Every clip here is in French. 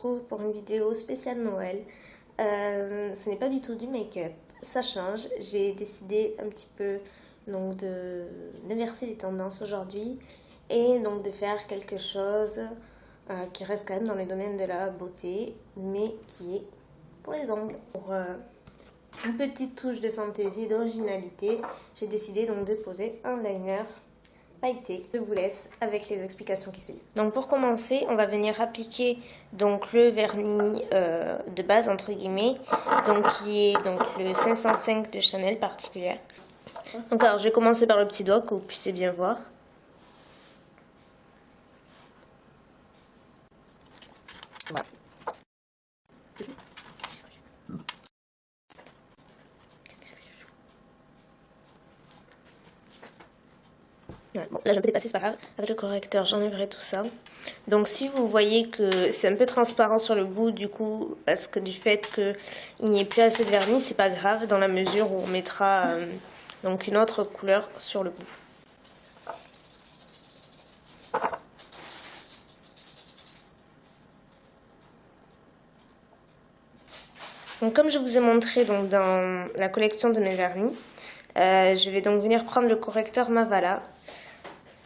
Pour une vidéo spéciale Noël. Ce n'est pas du tout du make-up, ça change. J'ai décidé un petit peu donc d'inverser les tendances aujourd'hui et donc de faire quelque chose qui reste quand même dans les domaines de la beauté, mais qui est pour les ongles. Pour une petite touche de fantaisie, d'originalité, j'ai décidé donc de poser un liner pailleté. Je vous laisse avec les explications qui suivent. Donc pour commencer, on va venir appliquer donc le vernis de base entre guillemets, donc qui est donc le 505 de Chanel particulière. Donc alors je vais commencer par le petit doigt que vous puissiez bien voir. Voilà. Ouais, bon, là j'ai un peu dépassé, c'est pas grave. Avec le correcteur, j'enlèverai tout ça. Donc si vous voyez que c'est un peu transparent sur le bout, du coup, parce que du fait qu'il n'y ait plus assez de vernis, c'est pas grave dans la mesure où on mettra donc une autre couleur sur le bout. Donc comme je vous ai montré donc, dans la collection de mes vernis, je vais donc venir prendre le correcteur Mavala,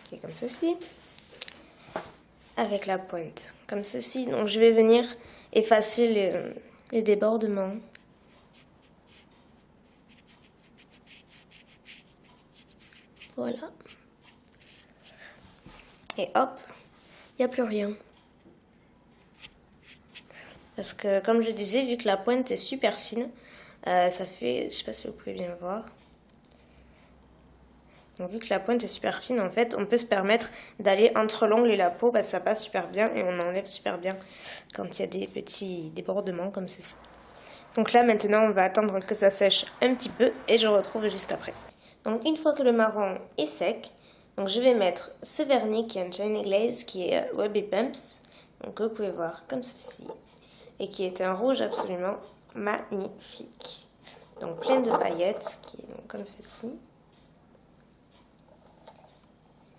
qui est comme ceci, avec la pointe, comme ceci. Donc je vais venir effacer les débordements. Voilà. Et hop, il n'y a plus rien. Parce que comme je disais, vu que la pointe est super fine, ça fait, je sais pas si vous pouvez bien voir. Donc vu que la pointe est super fine, en fait, on peut se permettre d'aller entre l'ongle et la peau, parce que ça passe super bien et on enlève super bien quand il y a des petits débordements comme ceci. Donc là, maintenant, on va attendre que ça sèche un petit peu et je retrouve juste après. Donc une fois que le marron est sec, donc je vais mettre ce vernis qui est un China Glaze, qui est Webby Pumps, donc que vous pouvez voir comme ceci, et qui est un rouge absolument magnifique. Donc plein de paillettes, qui est donc comme ceci.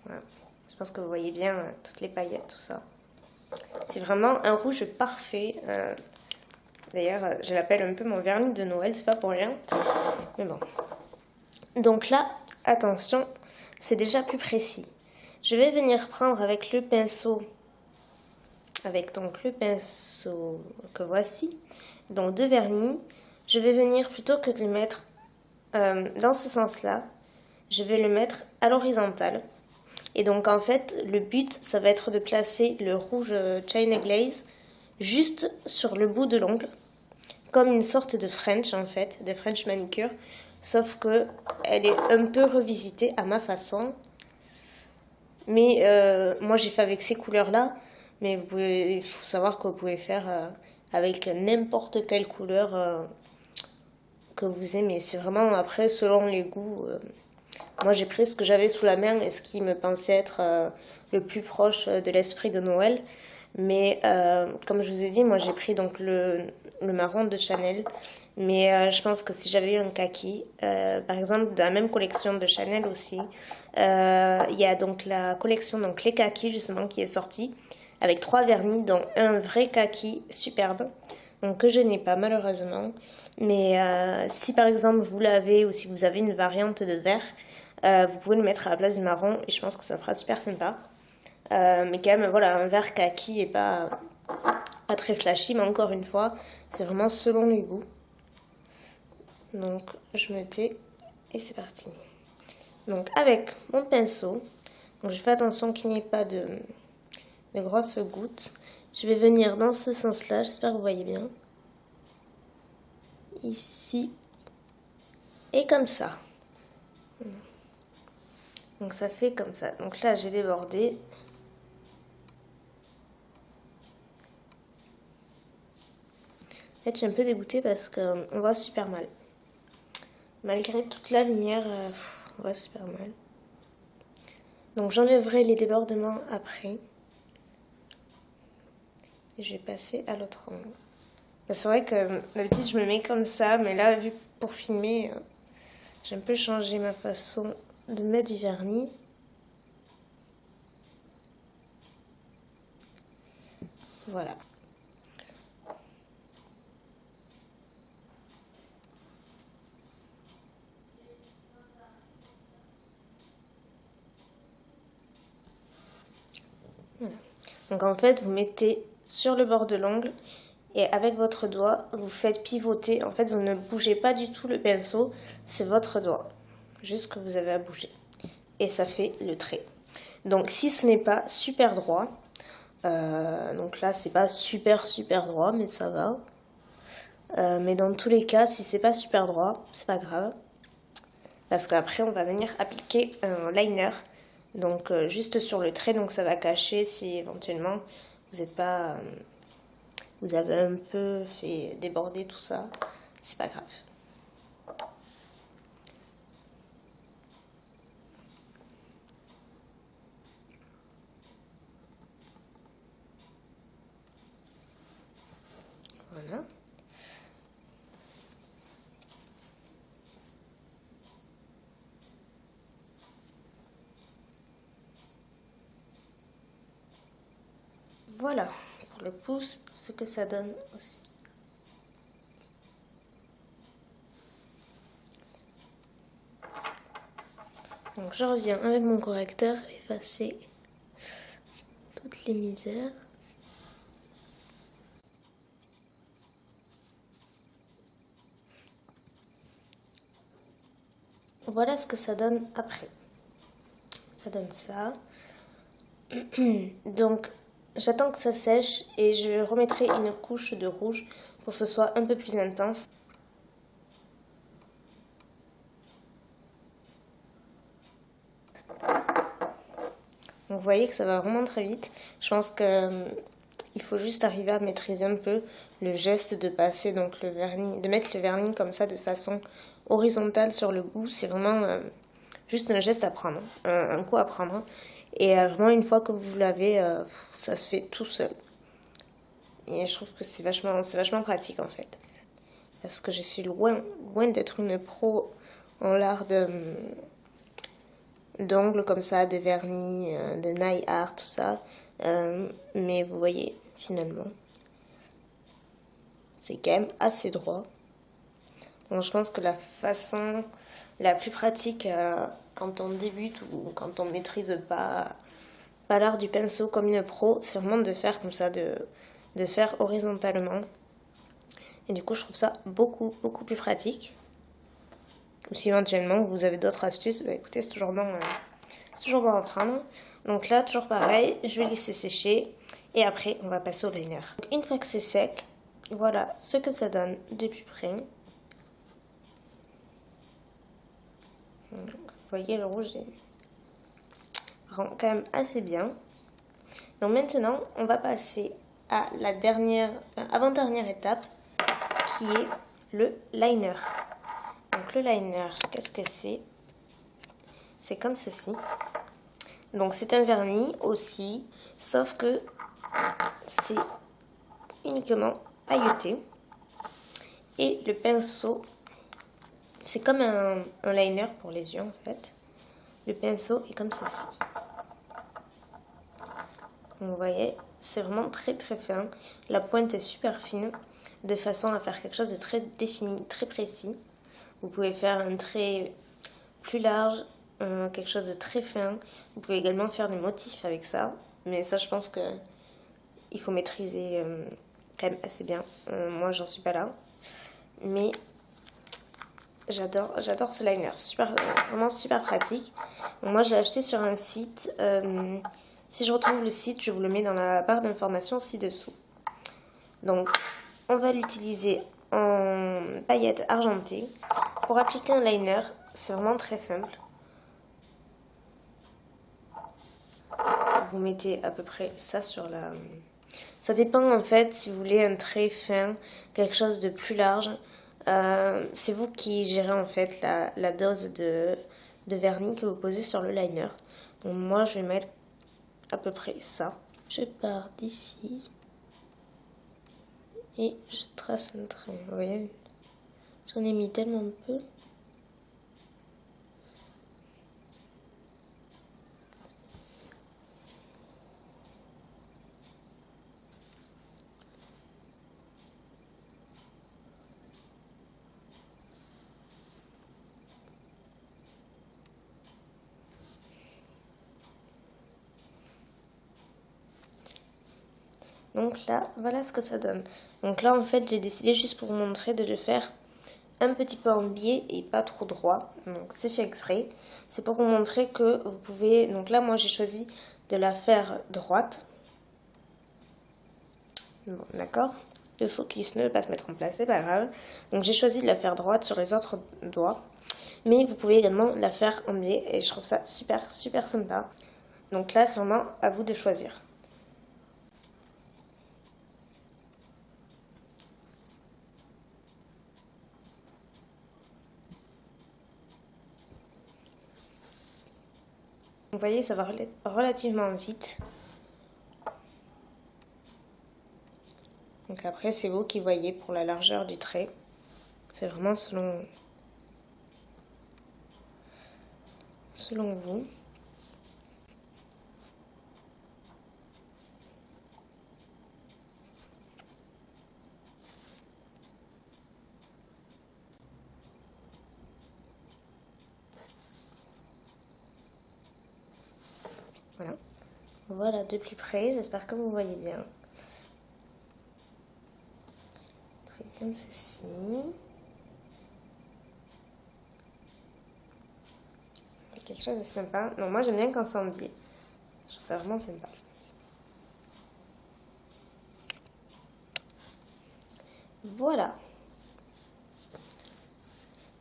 Voilà. Je pense que vous voyez bien toutes les paillettes, tout ça. C'est vraiment un rouge parfait. D'ailleurs, je l'appelle un peu mon vernis de Noël, c'est pas pour rien. Mais bon. Donc là, attention, c'est déjà plus précis. Je vais venir prendre avec le pinceau, que voici, donc de vernis. Je vais venir, plutôt que de le mettre dans ce sens-là, je vais le mettre à l'horizontale. Et donc en fait, le but, ça va être de placer le rouge China Glaze juste sur le bout de l'ongle, comme une sorte de French en fait, de French manicure, sauf que elle est un peu revisitée à ma façon. Mais moi j'ai fait avec ces couleurs-là, mais il faut savoir que vous pouvez faire avec n'importe quelle couleur que vous aimez. C'est vraiment après selon les goûts. Moi, j'ai pris ce que j'avais sous la main et ce qui me pensait être le plus proche de l'esprit de Noël. Mais comme je vous ai dit, moi, j'ai pris donc le marron de Chanel. Mais je pense que si j'avais eu un kaki, par exemple, de la même collection de Chanel aussi, il y a donc la collection, donc les kakis justement, qui est sortie, avec 3 vernis, dont un vrai kaki superbe, donc que je n'ai pas malheureusement. Mais si par exemple vous l'avez ou si vous avez une variante de vert, vous pouvez le mettre à la place du marron et je pense que ça fera super sympa. Mais quand même, voilà, un vert kaki et pas très flashy, mais encore une fois, c'est vraiment selon les goûts. Donc je me tais et c'est parti. Donc avec mon pinceau, donc je fais attention qu'il n'y ait pas de grosses gouttes. Je vais venir dans ce sens-là, j'espère que vous voyez bien. Ici et comme ça. Donc ça fait comme ça. Donc là j'ai débordé. En fait je suis un peu dégoûtée parce qu'on voit super mal. Malgré toute la lumière, on voit super mal. Donc j'enlèverai les débordements après. Et je vais passer à l'autre angle. C'est vrai que d'habitude je me mets comme ça, mais là vu pour filmer, j'ai un peu changé ma façon de mettre du vernis. Voilà. Donc en fait, vous mettez sur le bord de l'ongle et avec votre doigt, vous faites pivoter. En fait, vous ne bougez pas du tout le pinceau, c'est votre doigt. Juste que vous avez à bouger. Et ça fait le trait. Donc si ce n'est pas super droit, donc là c'est pas super droit, mais ça va. Mais dans tous les cas, si c'est pas super droit, c'est pas grave. Parce qu'après, on va venir appliquer un liner. Donc juste sur le trait, donc ça va cacher si éventuellement vous n'êtes pas... vous avez un peu fait déborder tout ça. C'est pas grave. Voilà. Voilà, pour le pouce, ce que ça donne aussi. Donc je reviens avec mon correcteur effacer toutes les misères. Voilà ce que ça donne après. Ça donne ça. Donc j'attends que ça sèche et je remettrai une couche de rouge pour que ce soit un peu plus intense. Donc vous voyez que ça va vraiment très vite. Je pense que il faut juste arriver à maîtriser un peu le geste de passer donc le vernis, de mettre le vernis comme ça de façon horizontale sur le bout. C'est vraiment juste un geste à prendre, un coup à prendre. Et vraiment une fois que vous l'avez, ça se fait tout seul. Et je trouve que c'est vachement pratique en fait. Parce que je suis loin d'être une pro en l'art d'ongles comme ça, de vernis, de nail art, tout ça. Mais vous voyez, finalement, c'est quand même assez droit. Bon, je pense que la façon la plus pratique quand on débute ou quand on maîtrise pas l'art du pinceau comme une pro, c'est vraiment de faire comme ça, de faire horizontalement. Et du coup, je trouve ça beaucoup plus pratique. Ou si éventuellement vous avez d'autres astuces, bah écoutez, c'est toujours bon à prendre. Donc là, toujours pareil, je vais laisser sécher et après, on va passer au liner. Donc, une fois que c'est sec, voilà ce que ça donne de plus près. Donc, vous voyez, le rouge rend quand même assez bien. Donc maintenant, on va passer à la avant-dernière étape qui est le liner. Donc le liner, qu'est-ce que c'est? C'est comme ceci. Donc c'est un vernis aussi, sauf que c'est uniquement pailleté. Et le pinceau, c'est comme un liner pour les yeux en fait. Le pinceau est comme ceci. Donc, vous voyez, c'est vraiment très fin. La pointe est super fine, de façon à faire quelque chose de très défini, très précis. Vous pouvez faire un trait plus large, quelque chose de très fin. Vous pouvez également faire des motifs avec ça. Mais ça, je pense que il faut maîtriser quand même assez bien. Moi, j'en suis pas là. Mais j'adore ce liner. Vraiment super pratique. Donc, moi, j'ai acheté sur un site. Si je retrouve le site, je vous le mets dans la barre d'informations ci-dessous. Donc, on va l'utiliser en paillettes argentées. Pour appliquer un liner, c'est vraiment très simple. Vous mettez à peu près ça sur la... Ça dépend en fait si vous voulez un trait fin, quelque chose de plus large. C'est vous qui gérez en fait la dose de vernis que vous posez sur le liner. Donc moi je vais mettre à peu près ça. Je pars d'ici et je trace un trait. Vous voyez, j'en ai mis tellement peu. Donc là, voilà ce que ça donne. Donc là, en fait, j'ai décidé juste pour vous montrer de le faire un petit peu en biais et pas trop droit. Donc c'est fait exprès. C'est pour vous montrer que vous pouvez... Donc là, moi, j'ai choisi de la faire droite. Bon, d'accord. Le focus ne veut pas se mettre en place, c'est pas grave. Donc j'ai choisi de la faire droite sur les autres doigts. Mais vous pouvez également la faire en biais et je trouve ça super, super sympa. Donc là, c'est vraiment à vous de choisir. Vous voyez, ça va relativement vite. Donc après, c'est vous qui voyez pour la largeur du trait. C'est vraiment selon vous. Voilà. Voilà de plus près, j'espère que vous voyez bien. Comme ceci. Quelque chose de sympa. Non, moi j'aime bien quand c'est en biais. Je trouve ça vraiment sympa. Voilà.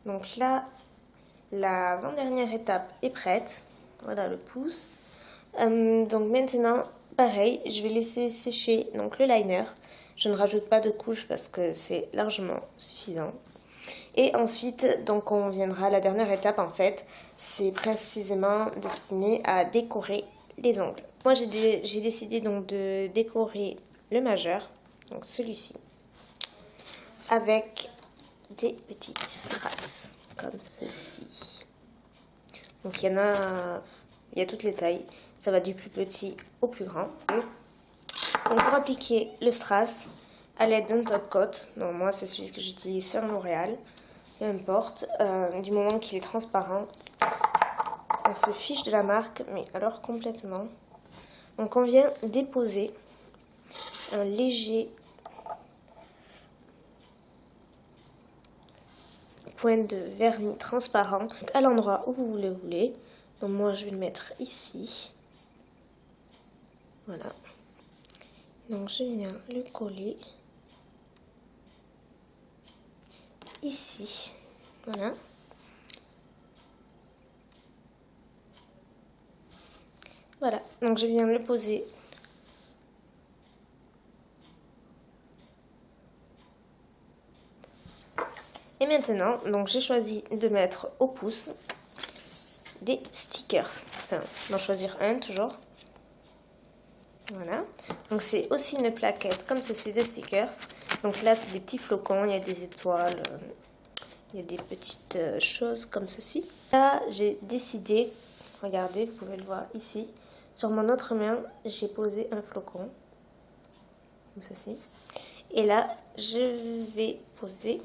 Donc là, la avant-dernière étape est prête. Voilà le pouce. Donc maintenant, pareil, je vais laisser sécher donc le liner. Je ne rajoute pas de couche parce que c'est largement suffisant. Et ensuite, donc on viendra à la dernière étape en fait. C'est précisément destiné à décorer les ongles. Moi j'ai décidé donc de décorer le majeur, donc celui-ci, avec des petites strass comme ceci. Donc il y a toutes les tailles. Ça va du plus petit au plus grand. Donc pour appliquer le strass à l'aide d'un top coat, donc moi c'est celui que j'utilise sur L'Oréal, peu importe, du moment qu'il est transparent, on se fiche de la marque, mais alors complètement. Donc on vient déposer un léger point de vernis transparent à l'endroit où vous le voulez. Donc moi je vais le mettre ici. Voilà. Donc je viens le coller ici. Voilà. Voilà. Donc je viens le poser et maintenant, donc j'ai choisi de mettre au pouce des stickers. Enfin, d'en choisir un toujours. Voilà. Donc c'est aussi une plaquette comme ceci des stickers. Donc là c'est des petits flocons, il y a des étoiles, il y a des petites choses comme ceci. Là j'ai décidé, regardez, vous pouvez le voir ici. Sur mon autre main, j'ai posé un flocon comme ceci. Et là, je vais poser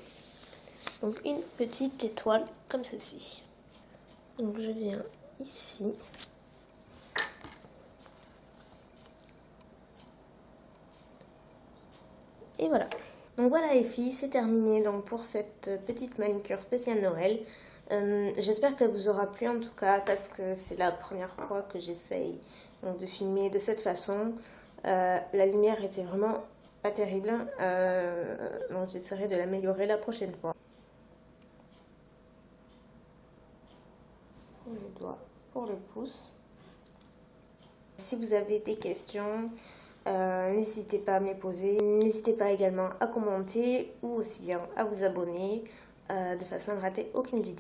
donc une petite étoile comme ceci. Donc je viens ici. Et voilà. Donc voilà les filles, c'est terminé donc pour cette petite manicure spéciale Noël. J'espère qu'elle vous aura plu en tout cas parce que c'est la première fois que j'essaye de filmer de cette façon. La lumière était vraiment pas terrible, donc j'essaierai de l'améliorer la prochaine fois. Pour les doigts, pour le pouce. Si vous avez des questions, n'hésitez pas à me les poser. N'hésitez pas également à commenter ou aussi bien à vous abonner de façon à ne rater aucune vidéo.